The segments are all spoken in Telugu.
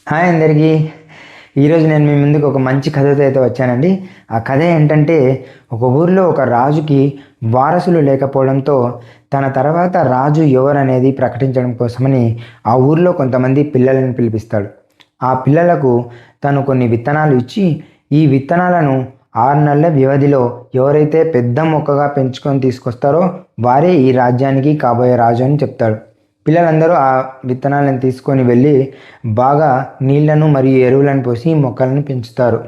హాయ్ అందరికీ. ఈరోజు నేను మీ ముందుకు ఒక మంచి కథతో అయితే వచ్చానండి. ఆ కథ ఏంటంటే, ఒక ఊరిలో ఒక రాజుకి వారసులు లేకపోవడంతో తన తర్వాత రాజు ఎవరనేది ప్రకటించడం కోసమని ఆ ఊరిలో కొంతమంది పిల్లలను పిలిపిస్తాడు. ఆ పిల్లలకు తను కొన్ని విత్తనాలు ఇచ్చి, ఈ విత్తనాలను 6 నెలల వ్యవధిలో ఎవరైతే పెద్ద మొక్కగా పెంచుకొని తీసుకొస్తారో వారే ఈ రాజ్యానికి కాబోయే రాజు అని చెప్తాడు. పిల్లలందరూ ఆ విత్తనాలను తీసుకొని వెళ్ళి బాగా నీళ్లను మరియు ఎరువులను పోసి మొక్కలను పెంచుతారు.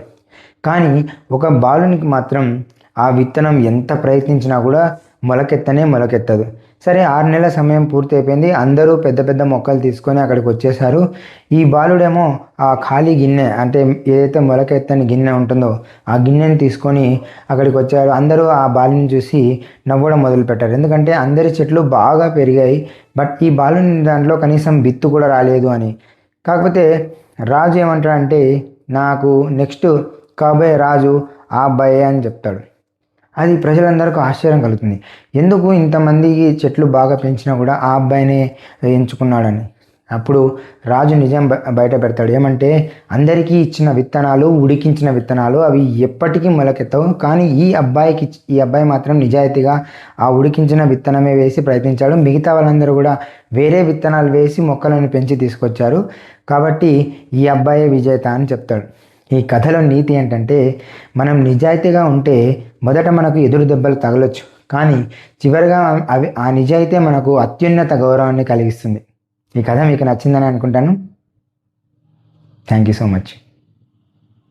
కానీ ఒక బాలునికి మాత్రం ఆ విత్తనం ఎంత ప్రయత్నించినా కూడా మొలకెత్తదు. సరే, 6 నెలల సమయం పూర్తి అయిపోయింది. అందరూ పెద్ద పెద్ద మొక్కలు తీసుకొని అక్కడికి వచ్చేసారు. ఈ బాలుడేమో ఆ ఖాళీ గిన్నె, అంటే ఏదైతే మొలకెత్తని గిన్నె ఉంటుందో ఆ గిన్నెని తీసుకొని అక్కడికి వచ్చారు. అందరూ ఆ బాలుని చూసి నవ్వడం మొదలుపెట్టారు. ఎందుకంటే అందరి చెట్లు బాగా పెరిగాయి, బట్ ఈ బాలుని దాంట్లో కనీసం విత్తు కూడా రాలేదు అని. కాకపోతే రాజు ఏమంటాడంటే, నాకు నెక్స్ట్ కాబోయే రాజు ఆ అబ్బాయే అని చెప్తాడు. అది ప్రజలందరికీ ఆశ్చర్యం కలుగుతుంది. ఎందుకు ఇంతమందికి చెట్లు బాగా పెంచినా కూడా ఆ అబ్బాయినే ఎంచుకున్నాడని. అప్పుడు రాజు నిజం బయట పెడతాడు. ఏమంటే, అందరికీ ఇచ్చిన విత్తనాలు, ఉడికించిన విత్తనాలు, అవి ఎప్పటికీ మొలకెత్తవు. కానీ ఈ అబ్బాయి మాత్రం నిజాయితీగా ఆ ఉడికించిన విత్తనమే వేసి ప్రయత్నించాడు. మిగతా వాళ్ళందరూ కూడా వేరే విత్తనాలు వేసి మొక్కలను పెంచి తీసుకొచ్చారు. కాబట్టి ఈ అబ్బాయే విజేత అని చెప్తాడు. ఈ కథలో నీతి ఏంటంటే, మనం నిజాయితీగా ఉంటే మొదట మనకు ఎదురు దెబ్బలు తగలొచ్చు, కానీ చివరిగా ఆ నిజాయితీ మనకు అత్యున్నత గౌరవాన్ని కలిగిస్తుంది. ఈ కథ మీకు నచ్చిందని అనుకుంటాను. Thank you so much.